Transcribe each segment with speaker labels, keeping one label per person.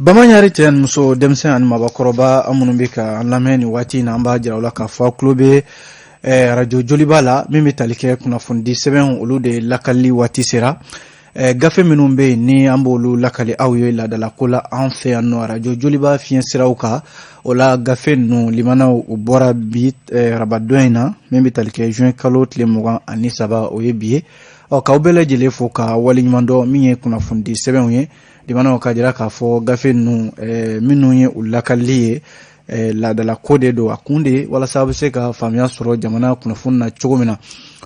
Speaker 1: Bamanyari ten muso demsen an mabakoroba amunun be ka lamɛn ni waati na an b'a jira la ka fɔ kulo be radio Joliba la min be tali kɛ kunnafoni sɛbɛn olu de lakali waati sera gafe minnu be ni an b'olu lakali aw ye ladala ko la an fɛ yan no radio Joliba fiɲɛ siraw kan o la gafe ninnu limanaw o bɔra bi rabadon in na min be tali kɛ juin kalo tile 23 o ye bi ye k'aw bɛɛ lajɛlen fo ka waleɲuman dɔn min ye kunnafoni sɛbɛnw ye limanaw ka jira k'a fɔ gafe ninnu minnu ye u lakali ye ladala ko de do a kun de walasa a bɛ se ka faamuya sɔrɔ jamana kunnafoni na cogo min na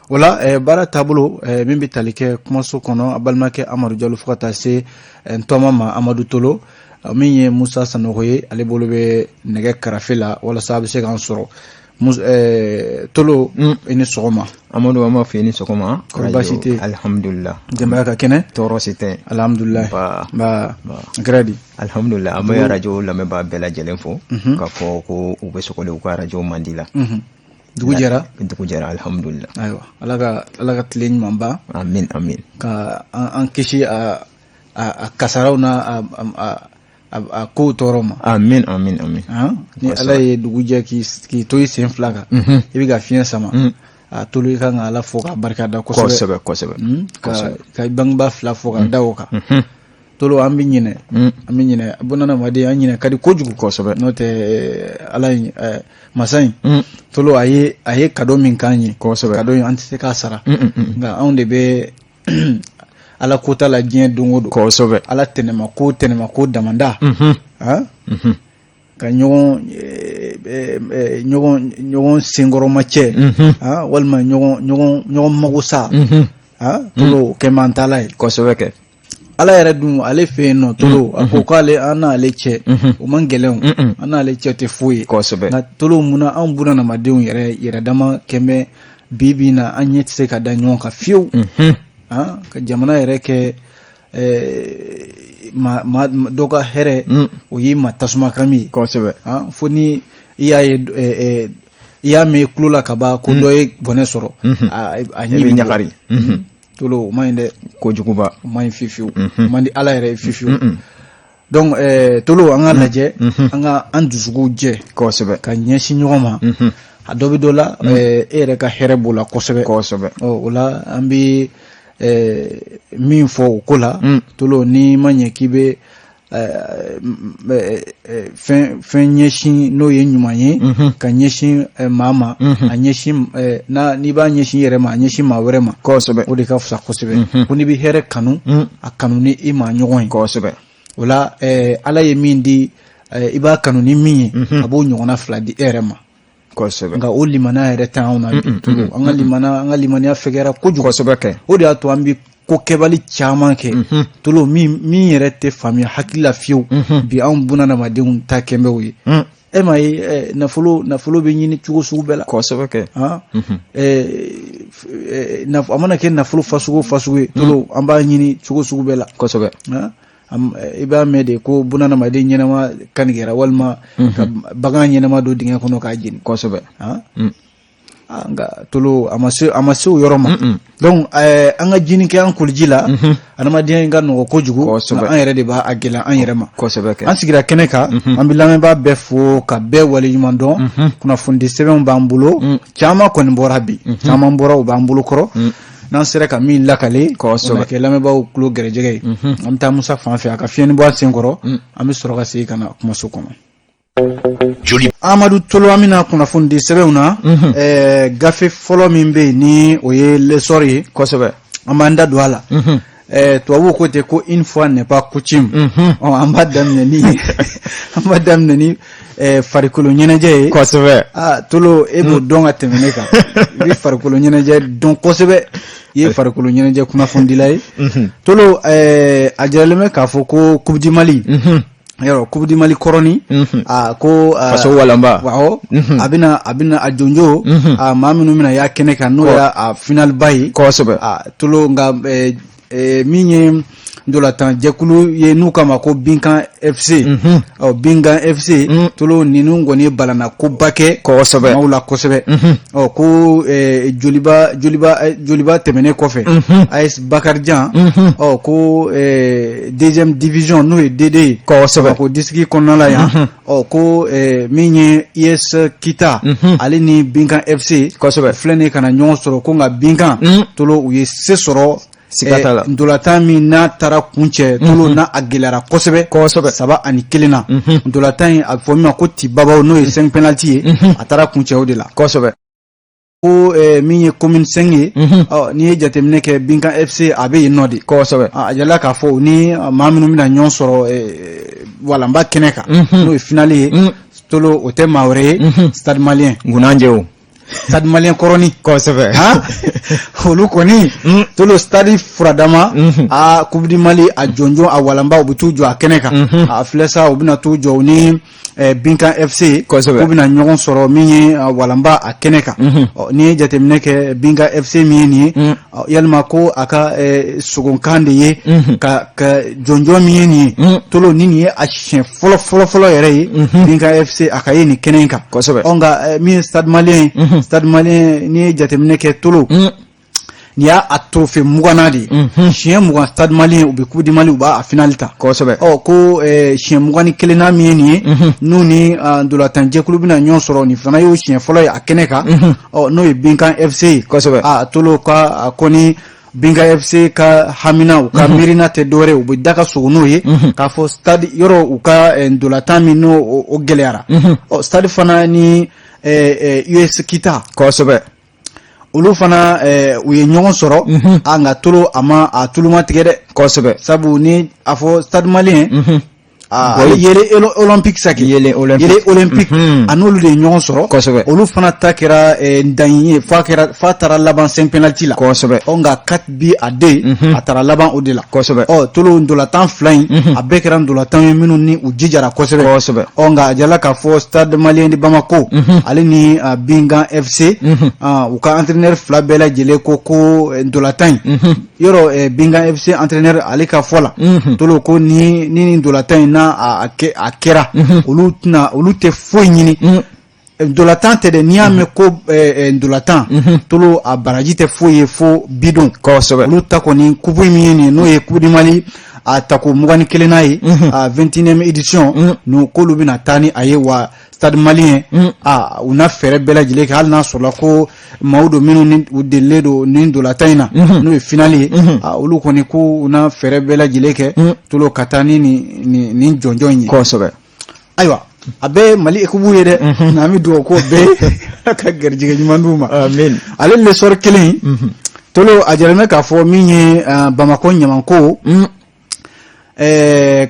Speaker 1: o la baara taabolo min bɛ tali kɛ kumaso kɔnɔ a balimakɛ Amadu Jalo fo ka taa se ntɔma ma Amadu Tolo min ye Musa Sanogo ye ale bolo bɛ nɛgɛ karafe la walasa a bɛ se k'an sɔrɔ Tolo i ni sɔgɔma.
Speaker 2: Amadu an b'a fɔ i ni sɔgɔma.
Speaker 1: Kɔri baasi tɛ yen.
Speaker 2: Alhamdulillah.
Speaker 1: Denbaya ka kɛnɛ.
Speaker 2: Tɔɔrɔ si tɛ.
Speaker 1: Alhamdulillah. Ba gradi.
Speaker 2: Alhamdulillah an bɛ radio lamɛnbaa bɛɛ lajɛlen fo k'a fɔ ko u bɛ sɔgɔlen u ka radio man di la.
Speaker 1: Dugu jɛra.
Speaker 2: Dugu jɛra alhamdulillah.
Speaker 1: Ayiwa ala ka tile ɲuman ban.
Speaker 2: Amin amin.
Speaker 1: Ka an kisi a kasaraw na a ko tɔɔrɔ ma.
Speaker 2: Amin amin amin.
Speaker 1: Ni ala ye dugu jɛ k'i to i sen fila kan i bɛ ka fiɲɛ sama a Tolo i kan ka ala fo ka barika da kosɛbɛ
Speaker 2: kosɛbɛ
Speaker 1: ka bangebaa fila fo ka da o kan Tolo an bɛ ɲinɛ bunadamaden an ɲinɛ ka di kojugu kosɛbɛ n'o tɛ ala masa in Tolo a ye cadeau min k'an ye kosɛbɛ cadeau in an tɛ se k'a sara nka anw de bɛ ala ko ta la diɲɛ don o don
Speaker 2: kosɛbɛ ala
Speaker 1: tɛnɛma ko damanda ka ɲɔgɔn senkɔrɔma cɛ walima ɲɔgɔn mago sa Tolo kɛ man tala ye
Speaker 2: kosɛbɛ kɛ
Speaker 1: ala yɛrɛ dun ale fɛ yen nɔ Tolo a ko k'ale an n'ale cɛ o man gɛlɛn an n'ale cɛ tɛ foyi ye
Speaker 2: kosɛbɛ nka
Speaker 1: Tolo munna anw bunadamadenw yɛrɛ dama kɛmɛ bi na an ɲɛ tɛ se ka da ɲɔgɔn kan fiyewu ka jamana yɛrɛ kɛ dɔ ka hɛrɛ o ye ma tasuma kami ye kosɛbɛ fo ni i y'a mɛn i tulo la ka ban ko dɔ ye bɔnɛ sɔrɔ a ɲɛ bɛ ɲagari Tolo o man ɲi dɛ
Speaker 2: kojuguba o
Speaker 1: man ɲi fiyewu o man di ala yɛrɛ ye fiyewu donc Tolo an ka lajɛ an dusukuw jɛ kosɛbɛ ka ɲɛsin ɲɔgɔn ma a dɔ bɛ dɔ la e yɛrɛ ka hɛrɛ b'o la kosɛbɛ o la an bɛ min fɔ o ko la Tolo ni ma ɲɛ k'i bɛ fɛn ɲɛsin n'o ye ɲuman ye ka ɲɛsin maa ma a ɲɛsin n'i b'a ɲɛsin yɛrɛ ma a ɲɛsin maa wɛrɛ ma kosɛbɛ o de ka fisa kosɛbɛ ko n'i bɛ hɛrɛ kanu a kanu ni i maa ɲɔgɔn ye kosɛbɛ o la ala ye min di i b'a kanu ni min ye a b'o ɲɔgɔnna fila di e yɛrɛ ma kosɛbɛ nka o limaniya yɛrɛ t'anw na bi Tolo an ka limaniya fɛkɛra kojugu kosɛbɛ kɛ o de y'a to an bi ko kɛbali caman kɛ Tolo min yɛrɛ tɛ faamuya hakili la fiyewu bi anw bunadamadenw ta kɛnbɛw ye e ma ye nafolo bɛ ɲini cogo sugu bɛɛ la kosɛbɛ kɛ a mana kɛ nafolo fasugu ye Tolo an b'a ɲini cogo sugu bɛɛ la kosɛbɛ i b'a mɛn de ko bunadamaden ɲɛnama kanigɛra walima ka bagan ɲɛnama don dingɛ kɔnɔ k'a jeni kosɛbɛ nka Tolo a ma se o yɔrɔ ma donc an ka jini kɛ an koliji la adamadenya ka nɔgɔ kojugu an yɛrɛ de b'a gɛlɛn an yɛrɛ ma kosɛbɛ an sigira kɛnɛ kan an bɛ lamɛnbaa bɛɛ fo ka bɛɛ waleɲuman dɔn kunnafoni sɛbɛnw b'an bolo caman kɔni bɔra bi caman bɔra u b'an bolo kɔrɔ n'an sera ka min lakale kosɛbɛ kɛ lamɛnbaaw tulo gɛrɛjɛgɛ ye an bɛ taa Musa fan fɛ a ka fiɲɛni bɔ a sen kɔrɔ an bɛ sɔrɔ ka segin ka na kumaso kɔnɔ. Amadu Tolo an bɛna kunnafoni di sɛbɛnw na gafe fɔlɔ min bɛ yen ni o ye lesɔri ye kosɛbɛ an b'an da don a la tubabuw ko ten ko une fois n'est pas coutume an b'a daminɛ ni farikolo ɲɛnajɛ ye kosɛbɛ Tolo e b'o dɔn ka tɛmɛ ne kan i bɛ farikolo ɲɛnajɛ dɔn kosɛbɛ i ye farikolo ɲɛnajɛ kunnafonidila ye Tolo a jiralen bɛ k'a fɔ ko Coupe du Mali yɔrɔ Coupe du Mali kɔrɔni ko
Speaker 2: faso walanba
Speaker 1: awɔ a bɛna a jonjo maa minnu bɛna y'a kɛnɛ kan n'o y'a final ba ye kosɛbɛ Tolo nka min ye ndolatan jɛkulu ye n'u kama ko Binkan FC Binkan FC tolo ninu ngoni balana ko bake
Speaker 2: kosɛbɛ
Speaker 1: maula kosɛbɛ ko joliba tɛmɛnen kɔfɛ AS Bakarijan ko deuxième division n'o ye DD
Speaker 2: kosɛbɛ
Speaker 1: ko district kɔnɔna la yan ko min ye IS Kita ale ni Binkan FC
Speaker 2: kosɛbɛ
Speaker 1: filɛ kana ɲɔgɔn sɔrɔ ko nka Binkan tolo u ye se sɔrɔ ndolatan min n'a taara kuncɛ tolo n'a a gɛlɛyara kosɛbɛ 3-1 na ndolatan in a fɔ min ma ko Tibabaw n'o ye 5 penalty ye a taara kuncɛ o de la
Speaker 2: kosɛbɛ
Speaker 1: ko min ye commune 5 ye n'i ye jateminɛ kɛ Binkan FC a bɛ yen nɔ de
Speaker 2: kosɛbɛ
Speaker 1: a jala k'a fɔ ni maa minnu bɛna ɲɔgɔn sɔrɔ walanba kɛnɛ kan n'o ye finale ye tolo o tɛ maa wɛrɛ ye Stade Malien
Speaker 2: Ngunanjɛw
Speaker 1: Stade Malien kɔrɔni
Speaker 2: kosɛbɛ
Speaker 1: olu kɔni tolo Stade Furadama a Coupe du Mali a jɔnjɔn a walanba u bɛ t'u jɔ a kɛnɛ kan a filɛ sa u bɛna t'u jɔ ni Binkan FC ko bɛna ɲɔgɔn sɔrɔ min ye walanba a kɛnɛ kan n'i ye jateminɛ kɛ Binkan FC min ye nin ye yalima ko a ka sogonkan de ye ka jɔnjɔn min ye nin ye tolo ni nin ye a siɲɛ fɔlɔ yɛrɛ ye Binkan FC a ka ye nin kɛnɛ in kan nka min ye Stade Malien n'i ye jateminɛ kɛ tolo ni y'a trophée 20 de siɲɛ 20 Stade Malien u bɛ Coupe du Mali u b'a finale ta ko siɲɛ 21 na min ye nin ye n'u ni ndolatan jɛkulu bɛna ɲɔgɔn sɔrɔ nin fana y'o siɲɛ fɔlɔ ye a kɛnɛ kan n'o ye Binkan FC tolo ka kɔni Binkan FC ka hamina u ka miirina tɛ dɔwɛrɛ u bɛ da ka sogo n'o ye k'a fɔ stade yɔrɔ u ka ndolatan min n'o o gɛlɛyara stade fana ni US Kita kosɛbɛ olu fana u ye ɲɔgɔn sɔrɔ nka tolo a tulu ma tigɛ dɛ kosɛbɛ sabu ni a fɔ Stade Malien yele olympique saki yele olympique an'olu de ɲɔgɔn sɔrɔ kosɛbɛ olu fana ta kɛra dan ye fa taara laban 5 penalty la kosɛbɛ nka 4-2 a taara laban o de la kosɛbɛ tolo ndolatan 2 in a bɛɛ kɛra ndolatan ye minnu ni u jijara kosɛbɛ nka a jala k'a fɔ Stade Malien de Bamako ale ni Binkan FC u ka entraîneur 2 bɛɛ lajɛlen ko ndolatan in yɔrɔ Binkan FC entraîneur ale ka fɔ la tolo ko ni ndolatan in na a kɛra olu tɛ foyi ɲini ndolatan tɛ dɛ n'i y'a mɛn ko ndolatan tolo a baraji tɛ foyi ye fo bidon kosɛbɛ olu ta kɔni coupe min ye nin n'o ye Coupe du Mali a tako 21 n'a ye a 21e édition n'o k'olu bɛna taa ni a ye wa Stade Malien u na fɛɛrɛ bɛɛ lajɛlen kɛ hali n'a sɔrɔla ko maaw don minnu ni u delilen don ni ndolatan in na n'o ye finale ye olu kɔni ko u na fɛɛrɛ bɛɛ lajɛlen kɛ tolo ka taa ni nin jɔnjɔn ye kosɛbɛ ayiwa a bɛ Mali équipe ye dɛ n'an bɛ dugawu k'o bɛɛ ka garijɛgɛ ɲuman d'u ma amen ale le sɔrɔ kelen tolo a jɛlen bɛ k'a fɔ min ye Bamako ɲamanko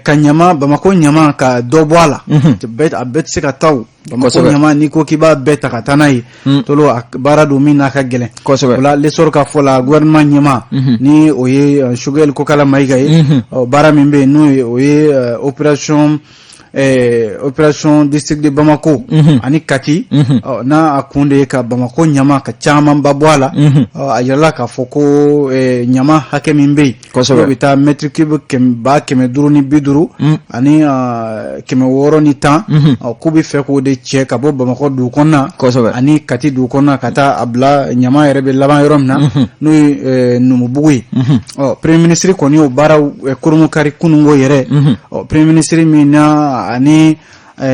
Speaker 1: ka Bamako ɲama ka dɔ bɔ a la a bɛɛ tɛ se ka taa Bamako ɲama n'i ko k'i b'a bɛɛ ta ka taa n'a ye tolo a baara don min n'a ka gɛlɛn kosɛbɛ o la lesɔrɔ ka fɔ la gouvernement ɲɛma ni o ye Choguel Kokala Mayiga ye baara min bɛ yen n'o o ye opération district de Bamako ani Kati n'a a kun de ye ka Bamako ɲama ka caman ba bɔ a la a yirala k'a fɔ ko ɲama hakɛ min bɛ yen kosɛbɛ bɛ taa mètre cube 550 ani 610 k'u bɛ fɛ k'o de cɛ ka bɔ Bamako dugu kɔnɔna kosɛbɛ ani Kati dugu kɔnɔna ka taa a bila ɲama yɛrɛ bɛ laban yɔrɔ min na n'o ye Numubugu ye premier ministre kɔni y'o baara koromokari kunungo yɛrɛ premier ministre min na ani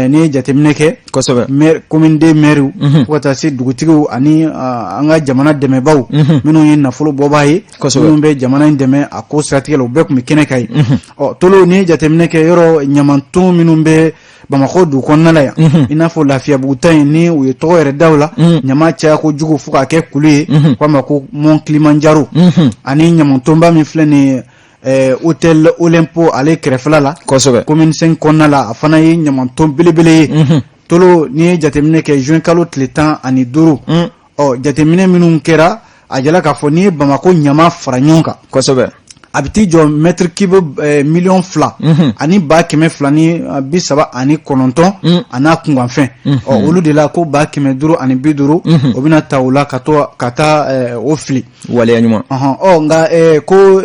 Speaker 1: ni jateminɛ kɛ kosɛbɛ maire commune de maire fo ka taa se dugutigiw ani an ka jamana dɛmɛbaw minnu ye nafolo bɔbaa ye minnu bɛ jamana in dɛmɛ a ko siratigɛ la u bɛɛ tun bɛ kɛnɛ kan ye tolo ni jateminɛ kɛ yɔrɔ ɲamanton minnu bɛ Bamako dugu kɔnɔna la yan i n'a fɔ Lafiyabuguta in ni u ye tɔgɔ yɛrɛ daw la ɲama caya kojugu fo k'a kɛ kulu ye k'a ma ko Mont Kilimanjaro ani ɲamantonba min filɛ nin ye hôtel Olympo ale kɛrɛfɛla la kosɛbɛ commune 5 kɔnɔna la a fana ye ɲamanton belebele ye tolo n'i ye jateminɛ kɛ juin kalo tile 15 jateminɛ minnu kɛra a jala k'a fɔ n'i ye Bamako ɲama fara ɲɔgɔn kan kosɛbɛ a bɛ t'i jɔ mètre cube million 2 ani 200 ni 39 ana kunganfɛn olu de la ko 550 ani 50 o bɛna ta o la ka taa o fili
Speaker 2: waleya ɲuman
Speaker 1: nka ko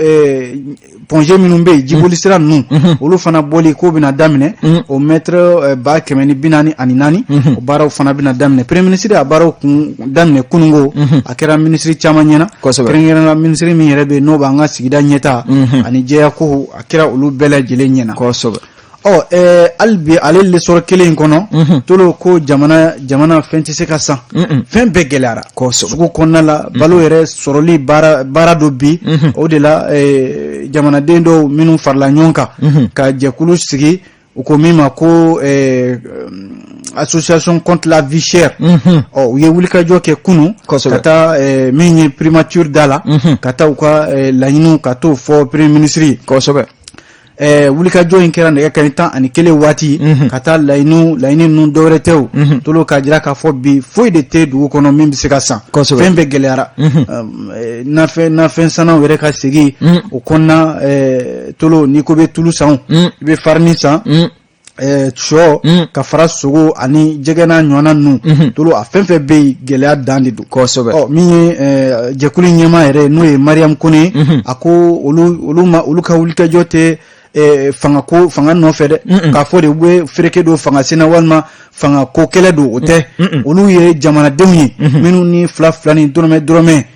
Speaker 1: ponge minnu bɛ yen jiboli sira ninnu olu fana bɔli ko bɛna daminɛ o mètre 144 o baaraw fana bɛna daminɛ premier ministre a baaraw kun daminɛ kunungo a kɛra ministre caman ɲɛna kɛrɛnkɛrɛnnenya ministre min yɛrɛ bɛ yen n'o b'an ka sigida ɲɛta ani jɛya ko a kɛra olu bɛɛ lajɛlen ɲɛna hali bi ale lesɔrɔ kelen in kɔnɔ tolo ko jamana fɛn tɛ se ka san fɛn bɛɛ gɛlɛyara sugu kɔnɔna la balo yɛrɛ sɔrɔli baara dɔ bi o de la jamanaden dɔw minnu farala ɲɔgɔn kan ka jɛkulu sigi u ko min ma ko association contre la vie chère u ye wulikajɔ kɛ kunu ka taa min ye primature da la ka taa u ka laɲiniw ka t'o fɔ premier ministre kosɛbɛ wulikajɔ in kɛra nɛgɛ kanɲɛ 11 waati ka taa laɲini ninnu dɔwɛrɛ tɛ o tolo k'a jira k'a fɔ bi foyi de tɛ dugu kɔnɔ min bɛ se ka san fɛn bɛɛ gɛlɛyara nafɛn sannaw yɛrɛ ka segin o kɔnɔna tolo n'i ko bɛ tulu san i bɛ farini san sɔ ka fara sogo ani jɛgɛ n'a ɲɔgɔnna ninnu tolo a fɛn fɛn bɛ yen gɛlɛya dan de don min ye jɛkulu ɲɛmaa yɛrɛ n'o ye Mariam Kone a ko olu ka wulikajɔ tɛ fanga nɔfɛ dɛ k'a fɔ de u bɛ fereke don fanga senna walima fanga ko kɛlɛ don o tɛ olu ye jamanadenw ye minnu ni fila ni dɔrɔmɛ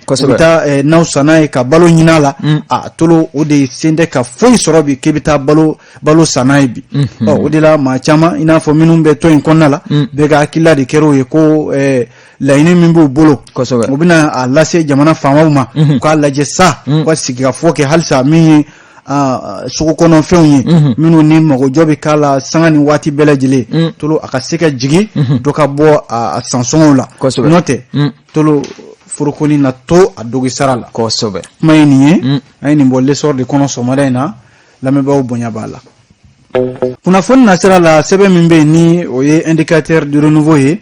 Speaker 1: u bɛ taa n'aw sanna ye ka balo ɲini a la a tolo o de sen tɛ ka foyi sɔrɔ bi k'i bɛ taa balo sanna ye bi o de la maa caman i n'a fɔ minnu bɛ tɔn in kɔnɔna la bɛɛ ka hakilila de kɛra o ye ko laɲini min b'u bolo u bɛna a lase jamana faamaw ma u k'a lajɛ sa u ka sigikafɔ kɛ halisa min ye sugu kɔnɔfɛnw ye minnu ni magojɔ bɛ k'a la sanga ni waati bɛɛ lajɛlen tolo a ka se ka jigin dɔ ka bɔ a sansɔngɔw la n'o tɛ tolo forokoni na to a dogi sara la kuma ye nin ye an ye nin bɔ lesɔr de kɔnɔ sɔgɔmada in na lamɛnbaaw bonya b'a la kunnafoni nasira la sɛbɛn min bɛ yen ni o ye indicateur de renouveau ye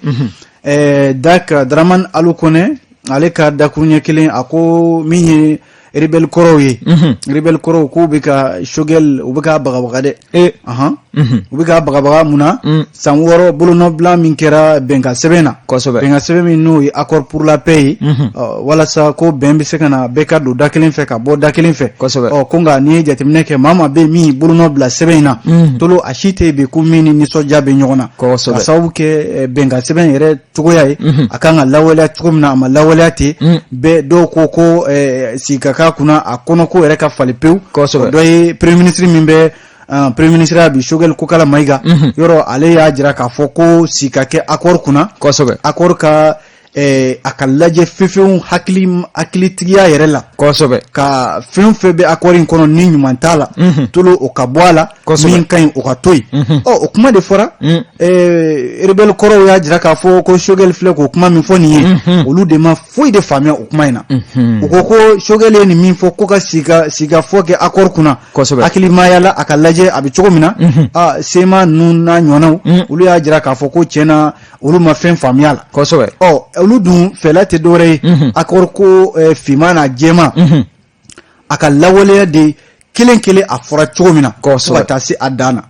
Speaker 1: Dak Dramane Alou Kone ale ka dakuru ɲɛ kelen a ko min ye rebelle kɔrɔw ye rebelle kɔrɔw k'u bɛ ka shogel u bɛ ka bagabaga dɛ u bɛ ka bagabaga mun na san 6 bolonɔbila min kɛra bɛnkan sɛbɛn na bɛnkan sɛbɛn min n'o ye accord pour la paix ye walasa ko bɛn bɛ se ka na bɛɛ ka don da kelen fɛ ka bɔ da kelen fɛ ko nka n'i ye jateminɛ kɛ maa maa bɛ min bolonɔbila sɛbɛn in na tolo a si tɛ yen ko min ni nisɔndiya bɛ ɲɔgɔn na ka sababu kɛ bɛnkan sɛbɛn yɛrɛ cogoya ye a kan ka lawaleya cogo min na a ma lawaleya ten bɛɛ dɔw ko sika k'a kunna a kɔnɔko yɛrɛ ka fali pewu dɔ ye premier ministre min bɛ premier ministre abi Shogel Kokala Mayiga yɔrɔ ale y'a jira k'a fɔ ko si ka kɛ accord kunna accord ka a ka lajɛ fɛnfɛnw hakilitigiya yɛrɛ la ka fɛn fɛn bɛ accord in kɔnɔ ni ɲuman t'a la tolo o ka bɔ a la min ka ɲi o ka to yen o kuma de fɔra rebelle kɔrɔw y'a jira k'a fɔ ko Shogel filɛ k'o kuma min fɔ nin ye olu de ma foyi de faamuya o kuma in na u ko Shogel ye nin min fɔ ko ka siga fɔ kɛ accord kunna hakilimaya la a ka lajɛ a bɛ cogo min na sema ninnu n'a ɲɔgɔnnaw olu y'a jira k'a fɔ ko tiɲɛna olu ma fɛn faamuya la olu dun fɛla tɛ dɔwɛrɛ ye accord ko finman n'a jɛman a ka lawaleya de kelen a fɔra cogo min na fo ka taa se a dan na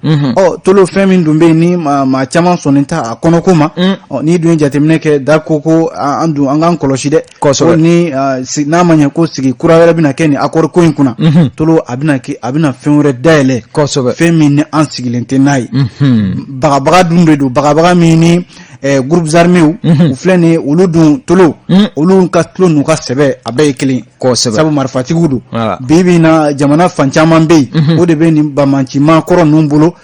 Speaker 1: tolo fɛn min dun bɛ yen ni maa caman sɔnnen ta a kɔnɔko ma n'i dun ye jateminɛ kɛ da ko an k'an kɔlɔsi dɛ ko ni n'a ma ɲɛ ko sigi kura wɛrɛ bɛna kɛ nin accord ko in kunna tolo a bɛna fɛn wɛrɛ dayɛlɛ fɛn min ni an sigilen tɛ n'a ye bagabaga dun de don bagabaga min ni groupes armés u filɛ nin ye olu dun tolo olu ka tulo n'u ka sɛbɛ a bɛɛ ye kelen sabu marifatigiw don bi na jamana fan caman bɛ yen o de bɛ nin bamanciman kɔrɔ ninnu bolo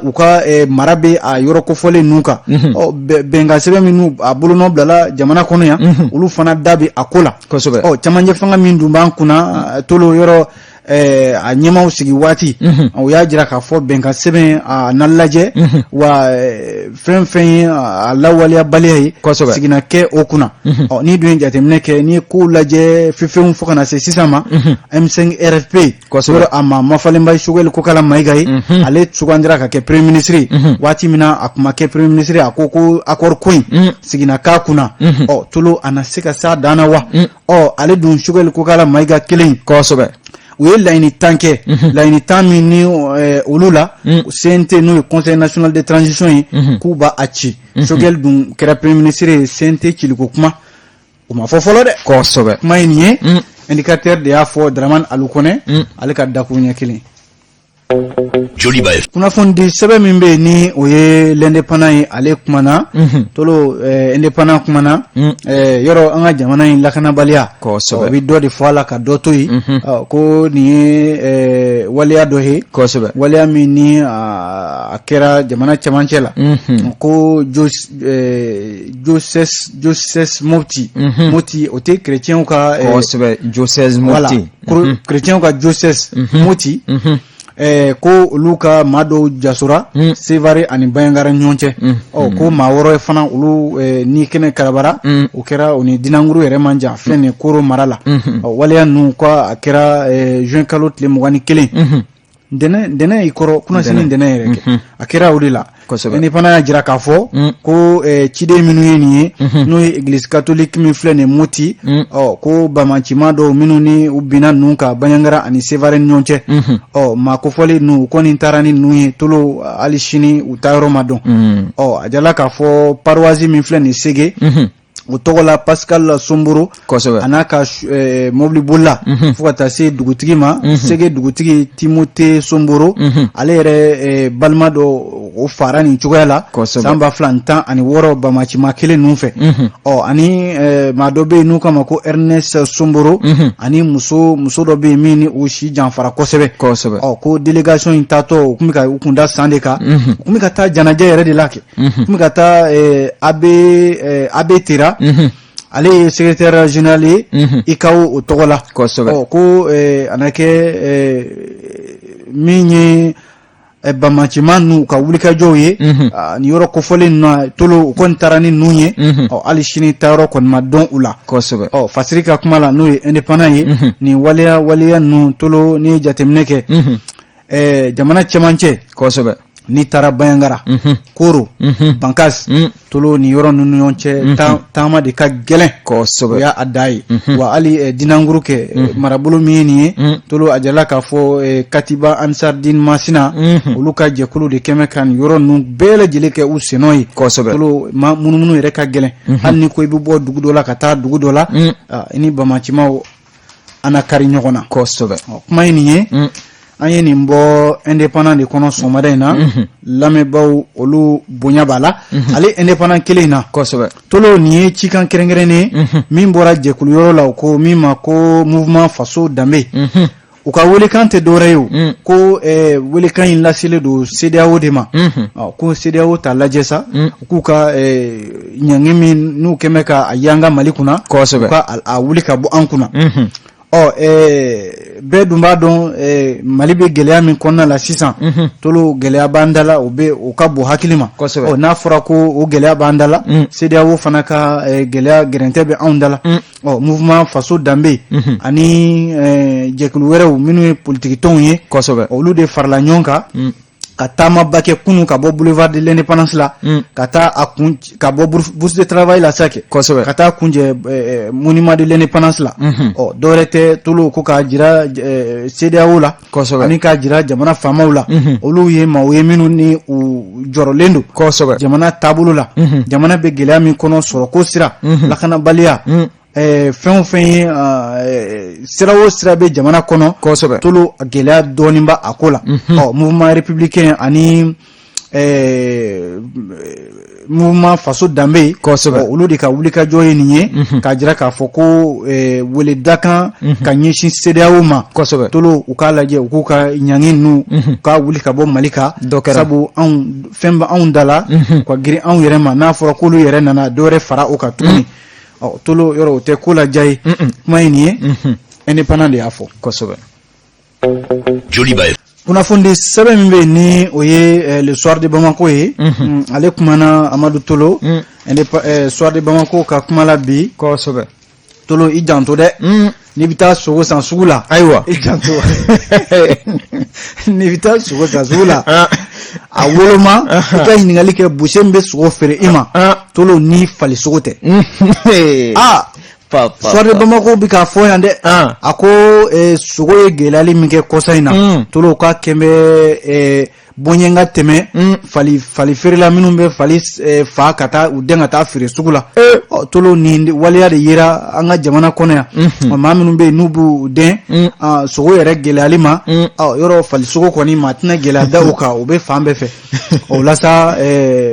Speaker 1: u ka mara bɛ a yɔrɔ kofɔlen ninnu kan bɛnkan sɛbɛn minnu a bolonɔ bilala jamana kɔnɔ yan olu fana da bɛ a ko la camancɛ fanga min dun b'an kunna tolo yɔrɔ a ɲɛmaw sigi waati o y'a jira k'a fɔ bɛnkan sɛbɛn a na lajɛ wa fɛn fɛn ye a lawaleya baliya ye sigina kɛ o kunna n'i dun ye jateminɛ kɛ n'i ye kow lajɛ fɛnfɛnw fo ka na se sisan ma M5 RFP yɔrɔ a ma mafalenba Shogel Kokala Mayiga ye ale sugandira ka kɛ premier ministre waati min na a kuma kɛ premier ministre a ko accord ko in sigina k'a kunna tolo a na se ka s'a dan na wa ale dun Shogel Kokala Mayiga kelen u ye laɲini 10 kɛ laɲini 10 min ni olu la CNT n'o ye Conseil national de transition ye k'u b'a ci Choguel dun kɛra premier ministre ye CNT ciliko kuma o ma fɔ fɔlɔ dɛ
Speaker 2: kosɛbɛ
Speaker 1: kuma ye nin ye indicateur de y'a fɔ Dramane Alukɔnɛ ale ka dakun ɲɛ kelen
Speaker 3: Joliba
Speaker 1: kunnafoni sɛbɛn min bɛ ni o ye l'indépendant ye ale kumana tolo indépendant kumana yɔrɔ an ka jamana in lakanabaliya o bɛ dɔ de fɔ a la ka dɔ to yen ko nin ye waleya dɔ ye waleya min ni a kɛra jamana cɛmancɛ la ko Joseph Moti o tɛ chrétienw ka
Speaker 2: Joseph Moti
Speaker 1: chrétienw ka Joseph Moti ko olu ka maa dɔw jasora Sevare ani Bayangara ɲɔgɔn cɛ ko maa wɔɔrɔ fana olu ni kɛnɛ karabara o kɛra o ni Dinanguru yɛrɛ man jan filɛ nin Koro mara la waleya ninnu ko a kɛra juin kalo tile 21 dɛnɛ i kɔrɔ kunnasini dɛnɛ yɛrɛ kɛ a kɛra o de la ni fana y'a jira k'a fɔ ko ciden minnu ye nin ye n'o ye église catholique min filɛ nin Moti ko bamancima dɔw minnu ni u binna ninnu ka Bayangara ani Sevare ni ɲɔgɔn cɛ maa kofɔlen ninnu u kɔni taara ni ninnu ye tolo hali sini u taa yɔrɔ ma dɔn a jala k'a fɔ paroisse min filɛ nin Sege o tɔgɔ la Pascal Somboro a n'a ka mobili bolila fo ka taa se dugutigi ma Sege dugutigi Timote Somboro ale yɛrɛ balima dɔ o fara nin cogoya la san 2016 bamacima kelen ninnu fɛ ani maa dɔ bɛ yen n'u kama ko Ernest Somboro ani muso dɔ bɛ yen min ni o si janfara kosɛbɛ ko délégation in taatɔ u tun bɛ ka u kun da san de kan u tun bɛ ka taa janajɛ yɛrɛ de la kɛ u tun bɛ ka taa Abbé Tera ale ye secrétaire général ye ICAO o tɔgɔ la ko a na kɛ min ye bamacima n'u ka wulikajɔw ye ni yɔrɔ kofɔlen na tolo u kɔni taara ni ninnu ye hali sini taayɔrɔ kɔni ma dɔn u la fasiri ka kuma la n'o ye indépendant ye ni waleya ninnu tolo ni jateminɛ kɛ jamana cɛmancɛ ni taara Bayangara Koro Bankas tolo ni yɔrɔ ninnu ɲɔgɔn cɛ taama de ka gɛlɛn o y'a a da ye wa hali Dinanguru kɛ marabolo min ye nin ye tolo a jala k'a fɔ Katiba Ansardine Masina olu ka jɛkulu de kɛmɛ ka nin yɔrɔ ninnu bɛɛ lajɛlen kɛ u sennɔ ye tolo munumunu yɛrɛ ka gɛlɛn hali ni ko i bɛ bɔ dugu dɔ la ka taa dugu dɔ la i ni bamacimaw ana kari ɲɔgɔn na kuma ye nin ye an ye nin bɔ indépendant de kɔnɔ sɔgɔmada in na lamɛnbaaw olu bonya b'a la ale indépendant kelen in na tolo nin ye cikan kɛrɛnkɛrɛnnen min bɔra jɛkulu yɔrɔ la ko min ma ko mouvement faso danbe u ka welekan tɛ dɔwɛrɛ ye o ko welekan in laselen don CEDEAO de ma ko CEDEAO t'a lajɛ sa u k'u ka ɲangi min n'u kɛmɛ ka a yanga Mali kunna u ka a wuli ka bɔ an kunna bɛɛ dun b'a dɔn Mali bɛ gɛlɛya min kɔnɔna la sisan tolo gɛlɛya b'an da la o ka bon hakili ma n'a fɔra ko o gɛlɛya b'an da la CEDEAO fana ka gɛlɛya gɛrɛntɛ bɛ anw da la mouvement faso danbe ani jɛkulu wɛrɛw minnu ye politique tɔnw ye olu de farala ɲɔgɔn kan ka taama ba kɛ kunun ka bɔ boulevard de l'indépendance la ka taa ka bɔ bourse de travail la sa kɛ ka taa kunjɛ monument de l'indépendance la dɔwɛrɛ tɛ tolo ko k'a jira CEDEAO la ani k'a jira jamana faamaw la olu ye maaw ye minnu ni u jɔrɔlen don jamana taabolo la jamana bɛ gɛlɛya min kɔnɔ sɔrɔko sira lakanabaliya fɛn o fɛn ye sira o sira bɛ jamana kɔnɔ tolo gɛlɛya dɔɔnin b'a a ko la mouvement républicain ani mouvement faso danbe olu de ka wulikajɔ ye nin ye k'a jira k'a fɔ ko wele dakan ka ɲɛsin CEDEAO ma tolo u k'a lajɛ u k'u ka ɲangi ninnu k'a wuli ka bɔ Mali kan sabu fɛn bɛ anw da la ka girin anw yɛrɛ ma n'a fɔra k'olu yɛrɛ nana dɔwɛrɛ fara o kan tuguni tolo yɔrɔ o tɛ ko la ja ye kuma ye nin ye indépendant de y'a fɔ kunnafoni sɛbɛn min bɛ yen ni o ye le soir de Bamako ye ale kumana Amadu Tolo soir de Bamako ka kuma la bi tolo i janto dɛ n'i bɛ taa sogo san sugu la ayiwa i janto n'i bɛ taa sogo san sugu la a woloma i ka ɲininkali kɛ boucher min bɛ sogo feere i ma tolo ni fali sogo tɛ Soirée Bamako bi ka fɔ yan dɛ a ko sogo ye gɛlɛyali min kɛ kɔsa in na tolo ka kɛmɛ bɔɲɛnga tɛmɛ fali feerela minnu bɛ fali fa ka taa u den ka taa feere sugu la tolo ni waleya de yera an ka jamana kɔnɔ yan maa minnu bɛ yen n'u b'u den sogo yɛrɛ gɛlɛyali ma yɔrɔ fali sogo kɔni maa tɛna gɛlɛya da u kan u bɛ fan bɛɛ fɛ o la sa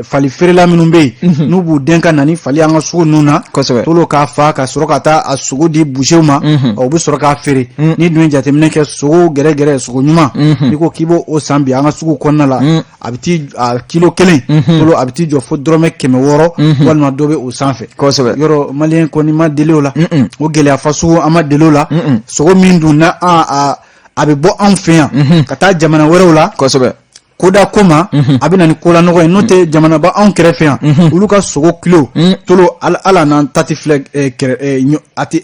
Speaker 1: fali feerela minnu bɛ yen n'u b'u den ka na ni fali an ka sugu ninnu na tolo k'a fa ka sɔrɔ ka taa a sogo di boucher ma u bɛ sɔrɔ k'a feere ni dun ye jateminɛ kɛ sogo gɛrɛgɛrɛ sogo ɲuman n'i ko k'i b'o san bi an ka sugu kɔnɔna la a bɛ ti kilo kelen tolo a bɛ ti jɔ fo dɔrɔmɛ 600 walima dɔ bɛ o sanfɛ yɔrɔ maliyɛn kɔni ma deli o la o gɛlɛya fasugu an ma deli o la sogo min dun na a bɛ bɔ anw fɛ yan ka taa jamana wɛrɛw la koda koma a bɛ na ni kola nɔgɔ ye n'o tɛ jamanaba anw kɛrɛfɛ yan olu ka sogo kilo tolo ala n'an ta tɛ filɛ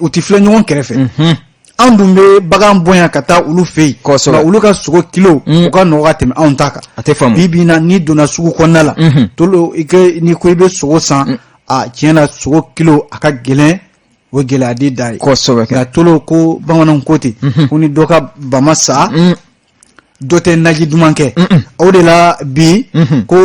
Speaker 1: u tɛ filɛ ɲɔgɔn kɛrɛfɛ anw dun bɛ bagan bonya ka taa olu fɛ yen nka olu ka sogo kilo u ka nɔgɔ ka tɛmɛ anw ta kan bi na n'i donna sugu kɔnɔna la tolo n'i ko i bɛ sogo san tiɲɛna sogo kilo a ka gɛlɛn o gɛlɛya di da ye nka tolo ko bamananw ko ten ko ni dɔ ka bama sa dɔ tɛ naji duman kɛ o de la bi ko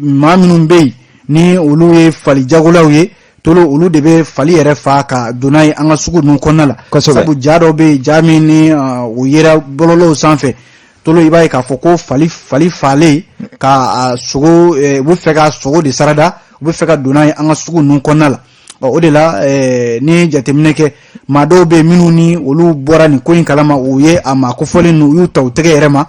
Speaker 1: maa minnu bɛ yen ni olu ye fali jagolaw ye tolo olu de bɛ fali yɛrɛ fa ka donna ye an ka sugu ninnu kɔnɔna la sabu ja dɔw bɛ yen ja min ni o yera bɔlɔlɔw sanfɛ tolo i b'a ye k'a fɔ ko fali falen ka sogo u bɛ fɛ ka sogo de sarada u bɛ fɛ ka donna ye an ka sugu ninnu kɔnɔna la o de la ni jateminɛ kɛ maa dɔw bɛ yen minnu ni olu bɔra nin ko in kalama u ye a maa kofɔlen ninnu u y'u ta u tɛgɛ yɛrɛ ma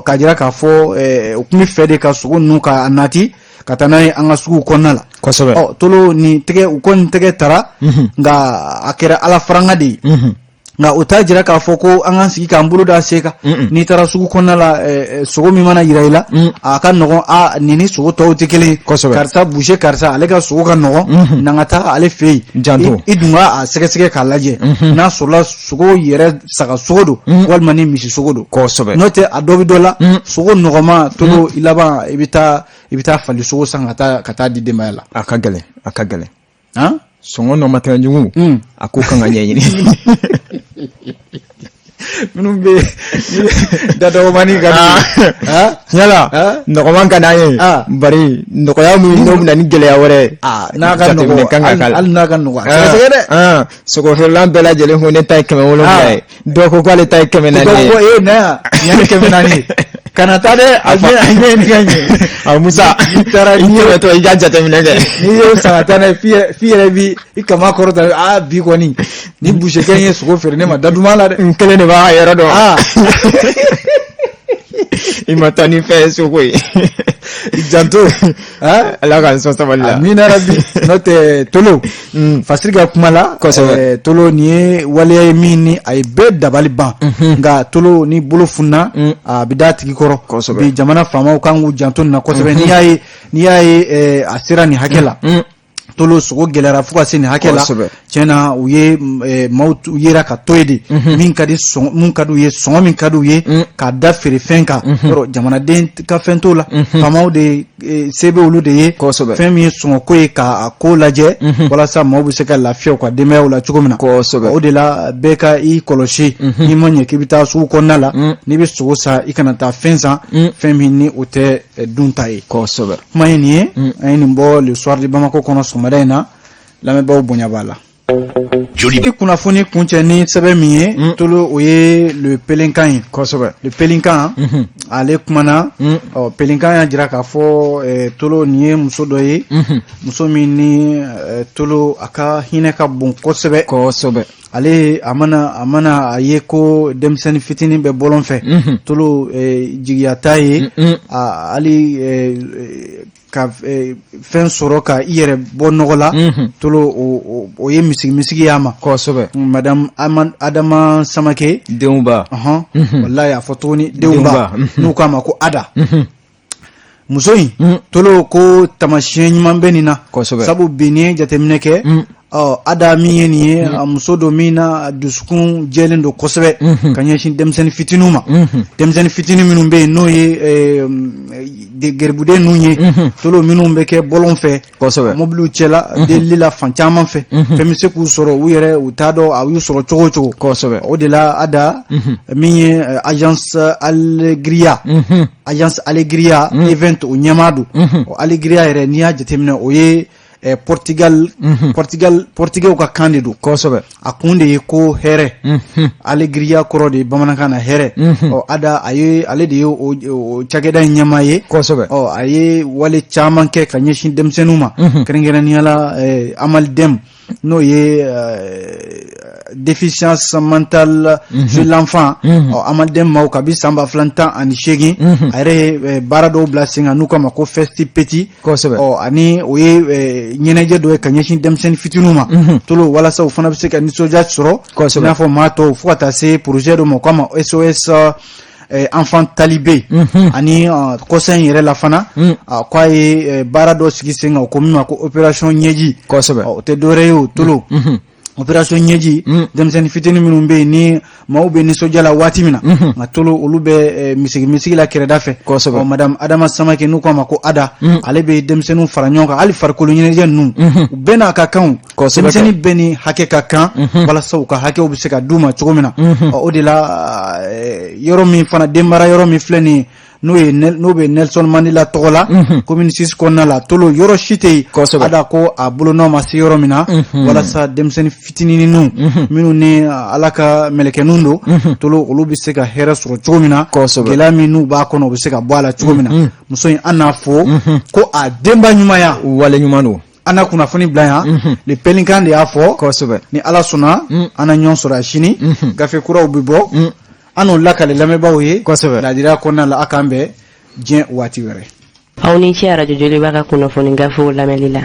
Speaker 1: k'a jira k'a fɔ u tun bɛ fɛ de ka sogo ninnu ka nati ka taa n'a ye an ka sugu kɔnɔna la tolo ni tɛgɛ u kɔni tɛgɛ tara nka a kɛra ala faranga de ye nka o t'a jira k'a fɔ ko an k'an sigi k'an bolo da se kan n'i taara sugu kɔnɔna la sogo min mana yira i la a ka nɔgɔn nin ni sogo tɔw tɛ kelen karisa boucher karisa ale ka sogo ka nɔgɔn n'an ka taa ale fɛ yen i dun ka a sɛgɛsɛgɛ k'a lajɛ n'a sɔrɔla sogo yɛrɛ saga sogo don walima ni misi sogo don n'o tɛ a dɔ bɛ dɔ la sogo nɔgɔma tolo i laban i bɛ taa fali sogo san ka taa di denbaya la
Speaker 2: a ka gɛlɛn sɔngɔ nɔma tɛmɛ jugu a ko kan ka ɲɛɲini
Speaker 1: minnu bɛ dadɔgɔmani ka
Speaker 2: yala nɔgɔman ka d'an ye bari nɔgɔya min n'o bɛna ni gɛlɛya wɛrɛ
Speaker 1: n'a ka nɔgɔ hali n'a ka nɔgɔ sɛgɛsɛgɛ dɛ
Speaker 2: sogo feerela bɛɛ lajɛlen ko ne ta ye 700 ye dɔw ko k'ale ta ye 400 ye
Speaker 1: dɔw ko na yan 400 kana taa dɛ a ɲɛ nin ka ɲɛ
Speaker 2: Musa
Speaker 1: i taara
Speaker 2: i tɛmɛtɔ i ka jateminɛ kɛ
Speaker 1: n'i ye saga taa n'a ye f'i yɛrɛ bi i kama kɔrɔta bi kɔni ni boucher ye sogo feere ne ma da duman la dɛ
Speaker 2: n kelen de b'a yɔrɔ dɔn i ma taa ni fɛn ye sogo ye
Speaker 1: i janto
Speaker 2: ala ka sɔn sabali la
Speaker 1: amina rabi n'o tɛ tolo fasiri ka kuma la tolo nin ye waleya ye min ni a ye bɛɛ dabali ban nka tolo ni bolo funna a bɛ da tigi kɔrɔ bi jamana faamaw kan k'u janto nin na kosɛbɛ n'i y'a ye a sera nin hakɛ la tolo sogo gɛlɛyara fo ka se nin hakɛ la tiɲɛna u ye maaw yera ka to ye de min ka di u ye sɔngɔ min ka di u ye k'a da feere fɛn kan yɔrɔ jamanaden ka fɛn t'o la faamaw de se bɛ olu de ye fɛn min ye sɔngɔko ye k'a ko lajɛ walasa maaw bɛ se ka lafiya u ka denbayaw la cogo min na o de la bɛɛ ka i kɔlɔsi n'i ma ɲɛ k'i bɛ taa sugu kɔnɔna la n'i bɛ sogo san i kana taa fɛn san fɛn min ni o tɛ dun ta ye kuma ye nin ye an ye nin bɔ le soir de Bamako kɔnɔ sɔgɔmada in na lamɛnbaaw bonya b'a la i kunnafoni kuncɛ ni sɛbɛn min ye tolo o ye le pelenkan ye le pelenkan ale kumana pelenkan y'a jira k'a fɔ tolo nin ye muso dɔ ye muso min ni tolo a ka hinɛ ka bon kosɛbɛ ale a mana a ye ko denmisɛnnin fitinin bɛ bɔlɔn fɛ tolo jigiya t'a ye hali ka fɛn sɔrɔ ka i yɛrɛ bɔ nɔgɔ la tolo o ye misigi y'a ma madame Adama Samake
Speaker 2: denwba
Speaker 1: wallahi a fɔ tuguni denwba n'u k'a ma ko Ada muso in tolo ko tamasiyɛn ɲuman bɛ nin na sabu bi ni ye jateminɛ kɛ ada min ye nin ye muso dɔ min na dusukun jɛlen don kosɛbɛ ka ɲɛsin denmisɛnnin fitininw ma denmisɛnnin fitinin minnu bɛ yen n'o ye geribuden ninnu ye tolo minnu bɛ kɛ bɔlɔn fɛ kosɛbɛ mobiliw cɛla delili la fan caman fɛ fɛn bɛ se k'u sɔrɔ u yɛrɛ u t'a dɔn a y'u sɔrɔ cogo o cogo kosɛbɛ o de la ada min ye agence Alegria event o ɲɛmaa don Alegria yɛrɛ n'i y'a jateminɛ o ye Portugais ka kan de don kosɛbɛ a kun de ye ko hɛrɛ Alegria kɔrɔ de bamanankan na hɛrɛ ada ale de ye o cakɛda in ɲɛmaa ye kosɛbɛ a ye wale caman kɛ ka ɲɛsin denmisɛnninw ma kɛrɛnkɛrɛnnenya la Amalidem n'o ye déficience mentale chez l'enfant Amalidem maaw kabi san 2018 a yɛrɛ ye baara dɔw bila sen kan n'u k'a ma ko Festi Petit kosɛbɛ ani o ye ɲɛnajɛ dɔ ye ka ɲɛsin denmisɛnnin fitininw ma tolo walasa u fana bɛ se ka nisɔndiya sɔrɔ i n'a fɔ maa tɔw fo ka taa se projet dɔ ma k'a ma SOS enfant talibé ani kɔsan yɛrɛ la fana k'a ye baara dɔ sigi sen kan o ko min ma ko opération ɲɛji kosɛbɛ o tɛ dɔwɛrɛ ye o tolo opération ɲɛji denmisɛnnin fitinin minnu bɛ yen ni maaw bɛ nisɔndiya la waati min na nka tolo olu bɛ misigi la kɛrɛda fɛ kosɛbɛ madame Adama Samake n'u k'a ma ko Ada ale bɛ denmisɛnninw fara ɲɔgɔn kan hali farikolo ɲɛnajɛ ninnu u bɛɛ n'a ka kanw denmisɛnnin bɛɛ ni hakɛ ka kan walasa u ka hakɛw bɛ se ka d'u ma cogo min na o de la yɔrɔ min fana denmara yɔrɔ min filɛ nin n'o bɛ Nelson Mandela tɔgɔ la commune 6 kɔnɔna la tolo yɔrɔ si tɛ yen ada ko a bolonɔ ma se yɔrɔ min na walasa denmisɛnnin fitininw minnu ni ala ka mɛlɛkɛninw don tolo olu bɛ se ka hɛrɛ sɔrɔ cogo min na gɛlɛya min n'u b'a kɔnɔ u bɛ se ka bɔ a la cogo min na muso in an n'a fɔ ko a denba ɲumanya wale ɲuman don an na kunnafoni bila yan le pelinkan de y'a fɔ kosɛbɛ ni ala sɔnna an na ɲɔgɔn sɔrɔ a sini gafe kuraw bɛ bɔ an n'o lakale lamɛnbaaw ye kosɛbɛ ladira kɔnɔna la a k'an bɛn diɲɛ waati wɛrɛ
Speaker 4: aw ni ce Radio Joliba ka kunnafoni gafew lamɛnli la